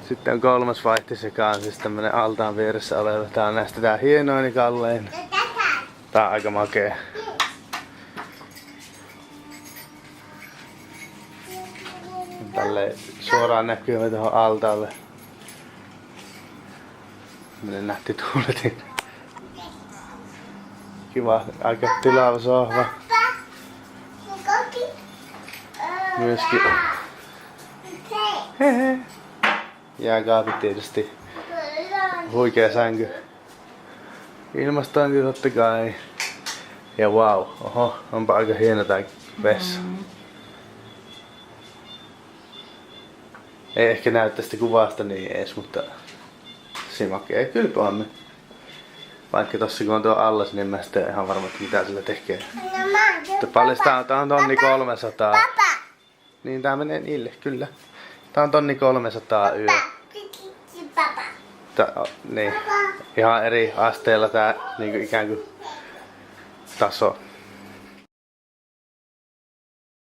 Sitten on kolmas vaihtis, joka on siis tämmönen altaan vieressä oleva. Tää on näistä tää hienoin ja kallein. Tää on aika makee. Tälleen suoraan näkyy tuohon altaalle. Tämmönen nätti tuuletin. Kiva, aika tilaava sohva. Myöskin hehe. Jääkaapit tietysti. Huikea sänky. Ilmastointi totta kai. Ja wow, oho, onpa aika hieno tää vessa. Ei ehkä näy tästä kuvasta niin ees, mutta simakee kylpyamme. Vaikka tossa kun on tuo allas, niin mä sitten ihan varma, että mitä sillä tekee. Mutta paljon tää on 1300. Niin tää menee niille, kyllä. Tää on 1300 yö. Niin. Ihan eri asteella tää niinku ikään kuin taso.